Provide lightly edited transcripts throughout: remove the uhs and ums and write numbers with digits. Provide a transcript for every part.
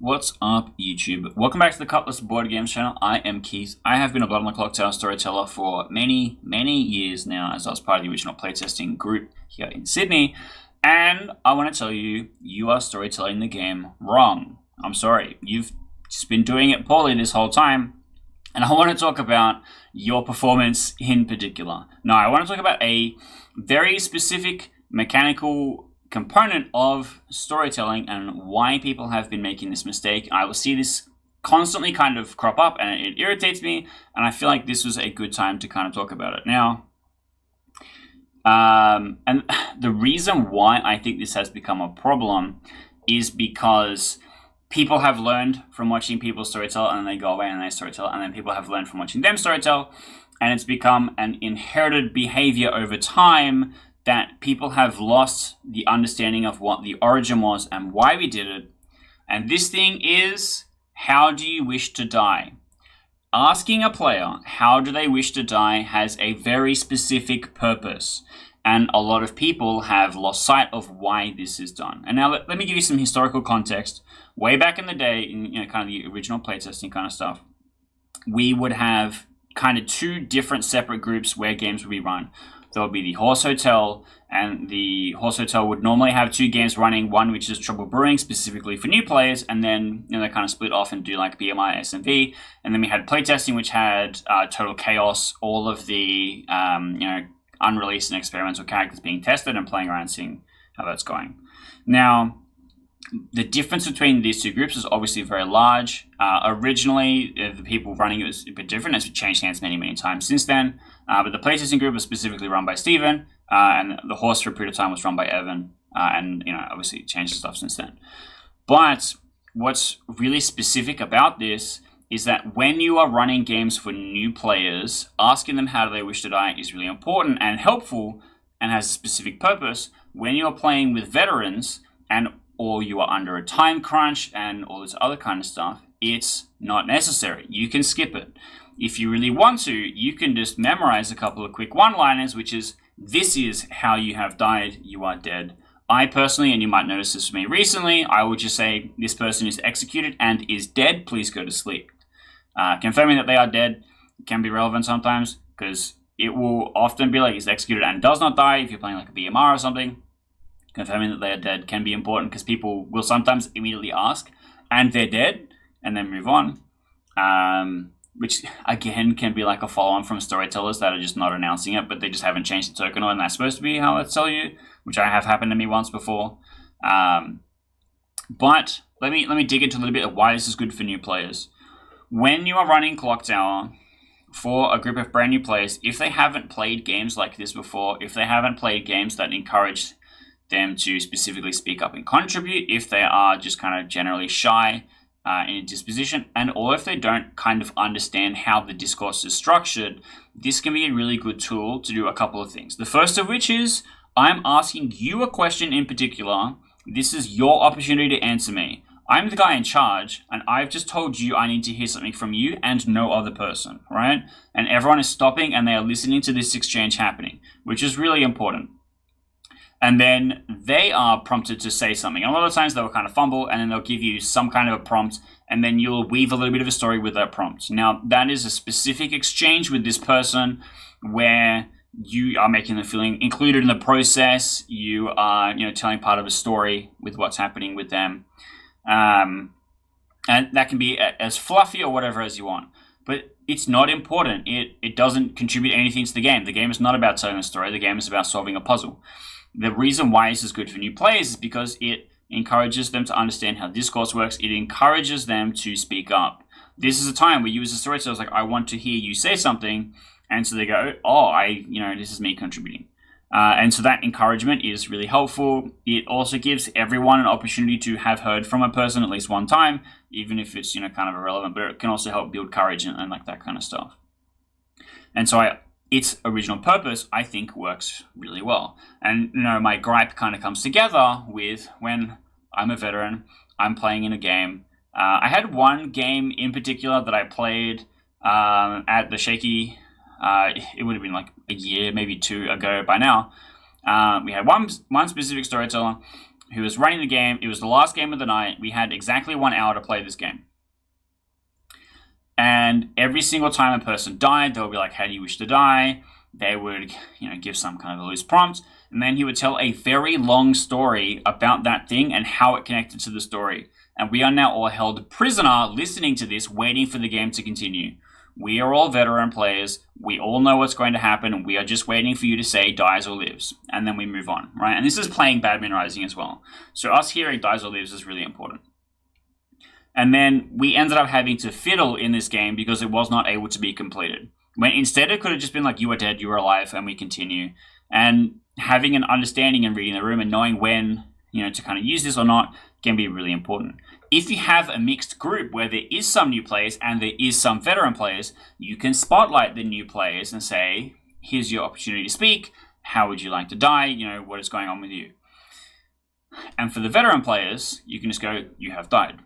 What's up, YouTube? Welcome back to the Cutlass Board Games channel. I am Keith. I have been a Blood on the Clock Tower storyteller for many years now, as I was part of the original playtesting group here in Sydney. And I want to tell you, you are storytelling the game wrong. I'm sorry. You've just been doing it poorly this whole time. And I want to talk about your performance in particular. Now, I want to talk about a very specific mechanical component of storytelling and why people have been making this mistake. I will see this constantly kind of crop up and it irritates me, and I feel like this was a good time to kind of talk about it now. And the reason why I think this has become a problem is because people have learned from watching people storytell, and then they go away and they storytell, and then people have learned from watching them storytell, and it's become an inherited behavior over time that people have lost the understanding of what the origin was and why we did it. And this thing is, how do you wish to die? Asking a player how do they wish to die has a very specific purpose, and a lot of people have lost sight of why this is done. And now let me give you some historical context. Way back in the day, in kind of the original playtesting kind of stuff, we would have kind of two different separate groups where games would be run. There would be the Horse Hotel, and the Horse Hotel would normally have two games running, one which is Trouble Brewing, specifically for new players, and then they kind of split off and do like BMI, SMV, and then we had playtesting, which had Total Chaos, all of the unreleased and experimental characters being tested and playing around, seeing how that's going. Now, the difference between these two groups is obviously very large. Originally, the people running it was a bit different. It's changed hands many times since then. But the playtesting group was specifically run by Stephen, and the Horse for a period of time was run by Evan, and obviously changed stuff since then. But what's really specific about this is that when you are running games for new players, asking them how do they wish to die is really important and helpful and has a specific purpose. When you're playing with veterans or you are under a time crunch and all this other kind of stuff, it's not necessary. You can skip it. If you really want to, you can just memorize a couple of quick one-liners, which is, this is how you have died, you are dead. I personally, and you might notice this for me recently, I would just say, this person is executed and is dead, please go to sleep. Confirming that they are dead can be relevant sometimes, because it will often be like, is executed and does not die, if you're playing like a BMR or something. Confirming that they are dead can be important because people will sometimes immediately ask, and they're dead, and then move on. Which, again, can be like a follow-on from storytellers that are just not announcing it, but they just haven't changed the token, and that's supposed to be how they tell you, which I have happened to me once before. But let me dig into a little bit of why this is good for new players. When you are running Clock Tower for a group of brand new players, if they haven't played games like this before, if they haven't played games that encourage them to specifically speak up and contribute, if they are just kind of generally shy in a disposition, or if they don't kind of understand how the discourse is structured, this can be a really good tool to do a couple of things. The first of which is, I'm asking you a question in particular. This is your opportunity to answer me. I'm the guy in charge, and I've just told you I need to hear something from you and no other person, right? And everyone is stopping and they are listening to this exchange happening, which is really important. And then they are prompted to say something. And a lot of times they'll kind of fumble, and then they'll give you some kind of a prompt, and then you'll weave a little bit of a story with that prompt. Now, that is a specific exchange with this person where you are making them feeling included in the process. You are, telling part of a story with what's happening with them. And that can be as fluffy or whatever as you want. But it's not important. It doesn't contribute anything to the game. The game is not about telling a story. The game is about solving a puzzle. The reason why this is good for new players is because it encourages them to understand how discourse works. It encourages them to speak up. This is a time where you as a storyteller is like, I want to hear you say something. And so they go, this is me contributing. And so that encouragement is really helpful. It also gives everyone an opportunity to have heard from a person at least one time, even if it's, kind of irrelevant, but it can also help build courage and like that kind of stuff. And so its original purpose, I think, works really well. And, my gripe kind of comes together with when I'm a veteran, I'm playing in a game. I had one game in particular that I played at the Shaky. It would have been like a year, maybe two ago by now. We had one specific storyteller, who was running the game. It was the last game of the night. We had exactly 1 hour to play this game. And every single time a person died, they would be like, how do you wish to die? They would, give some kind of a loose prompt. And then he would tell a very long story about that thing and how it connected to the story. And we are now all held prisoner listening to this, waiting for the game to continue. We are all veteran players. We all know what's going to happen. And we are just waiting for you to say dies or lives. And then we move on, right? And this is playing Badman Rising as well. So us hearing dies or lives is really important. And then we ended up having to fiddle in this game because it was not able to be completed. When instead it could have just been like, you are dead, you are alive, and we continue. And having an understanding and reading the room and knowing when, to kind of use this or not can be really important. If you have a mixed group where there is some new players and there is some veteran players, you can spotlight the new players and say, here's your opportunity to speak. How would you like to die? What is going on with you? And for the veteran players, you can just go, you have died.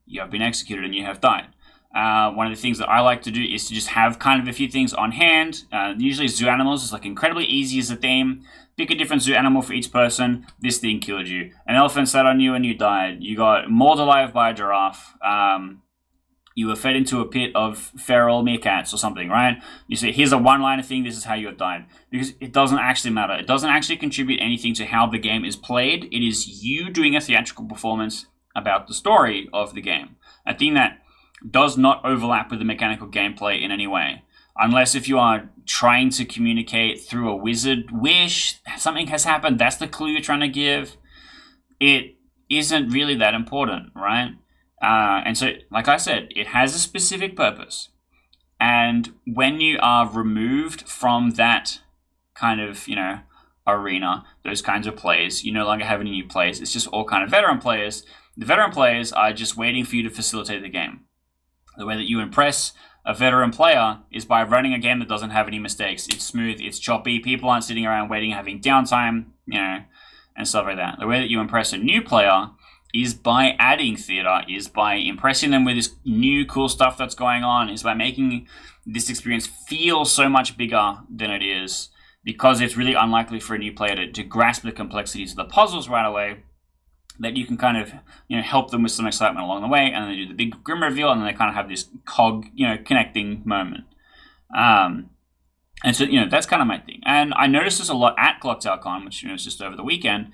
You have been executed and you have died. One of the things that I like to do is to just have kind of a few things on hand. Usually zoo animals is like incredibly easy as a theme. Pick a different zoo animal for each person. This thing killed you. An elephant sat on you and you died. You got mauled alive by a giraffe. You were fed into a pit of feral meerkats or something, right? You say, here's a one-liner thing, this is how you have died. Because it doesn't actually matter. It doesn't actually contribute anything to how the game is played. It is you doing a theatrical performance about the story of the game. A thing that does not overlap with the mechanical gameplay in any way. Unless if you are trying to communicate through a wizard wish, something has happened, that's the clue you're trying to give. It isn't really that important, right? And so, like I said, it has a specific purpose. And when you are removed from that kind of, arena, those kinds of plays, you no longer have any new players. It's just all kind of veteran players. The veteran players are just waiting for you to facilitate the game. The way that you impress a veteran player is by running a game that doesn't have any mistakes. It's smooth, it's choppy, people aren't sitting around waiting, having downtime, and stuff like that. The way that you impress a new player is by adding theater, is by impressing them with this new cool stuff that's going on, is by making this experience feel so much bigger than it is, because it's really unlikely for a new player to grasp the complexities of the puzzles right away, that you can kind of, help them with some excitement along the way, and then they do the big grim reveal, and then they kind of have this cog, connecting moment. And so, that's kind of my thing. And I noticed this a lot at ClockTowerCon, which, was just over the weekend,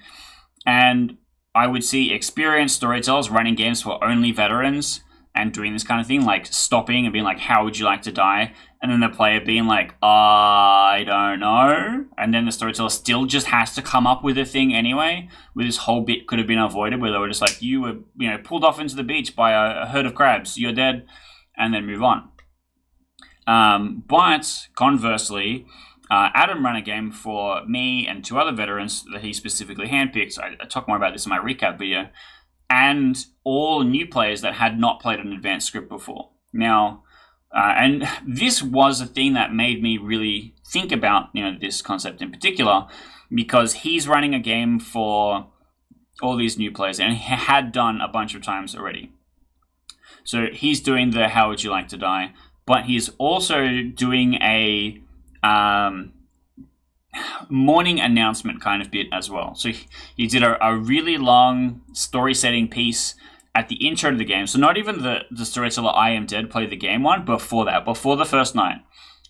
and I would see experienced storytellers running games for only veterans and doing this kind of thing, like stopping and being like, how would you like to die? And then the player being like, I don't know. And then the storyteller still just has to come up with a thing anyway, where this whole bit could have been avoided, where they were just like, you were, pulled off into the beach by a herd of crabs, you're dead, and then move on. But conversely, Adam ran a game for me and 2 other veterans that he specifically handpicked. I talk more about this in my recap video. And all new players that had not played an advanced script before. Now, and this was a thing that made me really think about, this concept in particular, because he's running a game for all these new players, and he had done a bunch of times already. So he's doing the how would you like to die, but he's also doing a morning announcement kind of bit as well. So he did a really long story setting piece at the intro to the game. So not even the storyteller I Am Dead played the game one, before that, before the first night.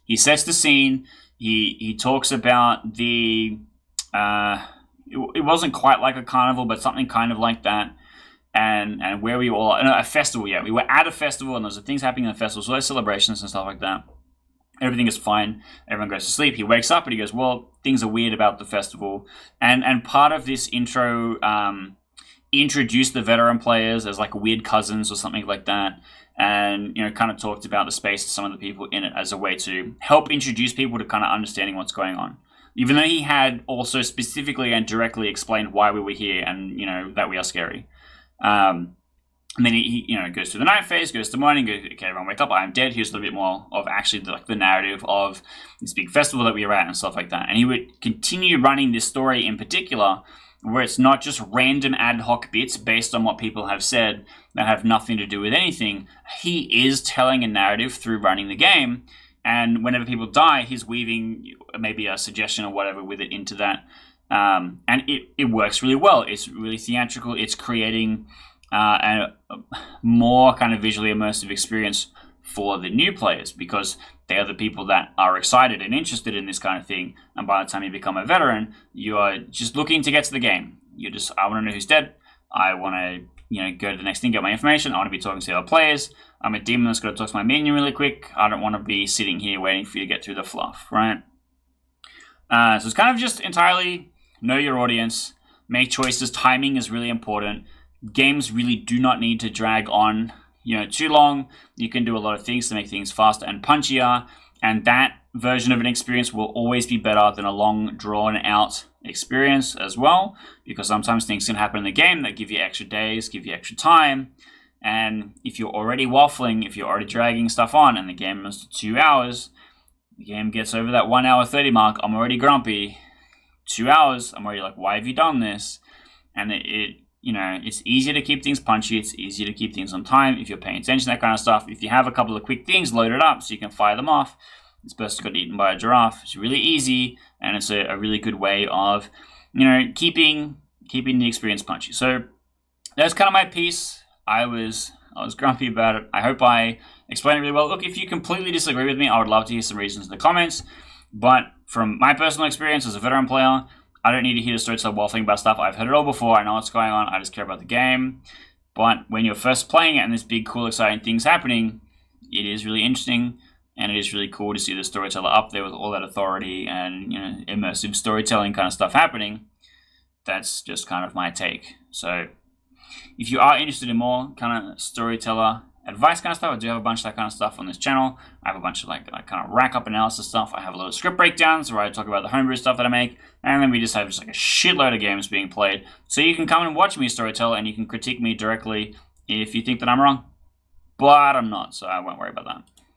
He sets the scene, he talks about the it wasn't quite like a carnival, but something kind of like that. And where we all a festival, yeah. We were at a festival and there's things happening in the festival, so there's celebrations and stuff like that. Everything is fine. Everyone goes to sleep. He wakes up and he goes, well, things are weird about the festival. And part of this intro introduced the veteran players as like weird cousins or something like that. And, kind of talked about the space of some of the people in it as a way to help introduce people to kind of understanding what's going on. Even though he had also specifically and directly explained why we were here and, that we are scary. And then he goes through the night phase, goes to morning, goes, okay, everyone wake up, I'm dead. Here's a little bit more of actually the narrative of this big festival that we were at and stuff like that. And he would continue running this story in particular, where it's not just random ad hoc bits based on what people have said that have nothing to do with anything. He is telling a narrative through running the game. And whenever people die, he's weaving maybe a suggestion or whatever with it into that. And it works really well. It's really theatrical. It's creating a more kind of visually immersive experience for the new players, because they are the people that are excited and interested in this kind of thing. And by the time you become a veteran, you are just looking to get to the game. I want to know who's dead. I want to, go to the next thing, get my information. I want to be talking to the other players. I'm a demon that's got to talk to my minion really quick. I don't want to be sitting here waiting for you to get through the fluff, right? So it's kind of just entirely know your audience, make choices. Timing is really important. Games really do not need to drag on, too long. You can do a lot of things to make things faster and punchier, and that version of an experience will always be better than a long, drawn-out experience as well, because sometimes things can happen in the game that give you extra days, give you extra time, and if you're already waffling, if you're already dragging stuff on, and the game is 2 hours, the game gets over that 1 hour 30 mark, I'm already grumpy. 2 hours, I'm already like, why have you done this? And it's easier to keep things punchy. It's easier to keep things on time if you're paying attention to that kind of stuff. If you have a couple of quick things loaded up so you can fire them off. This person got eaten by a giraffe. It's really easy, and it's a really good way of, keeping the experience punchy. So that's kind of my piece. I was grumpy about it. I hope I explained it really well. Look, if you completely disagree with me, I would love to hear some reasons in the comments. But from my personal experience as a veteran player, I don't need to hear the storyteller waffling about stuff. I've heard it all before. I know what's going on. I just care about the game. But when you're first playing it and there's big, cool, exciting things happening, it is really interesting. And it is really cool to see the storyteller up there with all that authority and immersive storytelling kind of stuff happening. That's just kind of my take. So if you are interested in more kind of storyteller advice kind of stuff, I do have a bunch of that kind of stuff on this channel. I have a bunch of like kind of rack up analysis stuff. I have a lot of script breakdowns where I talk about the homebrew stuff that I make, and then we just have like a shitload of games being played. So you can come and watch me storytell, and you can critique me directly if you think that I'm wrong. But I'm not, so I won't worry about that.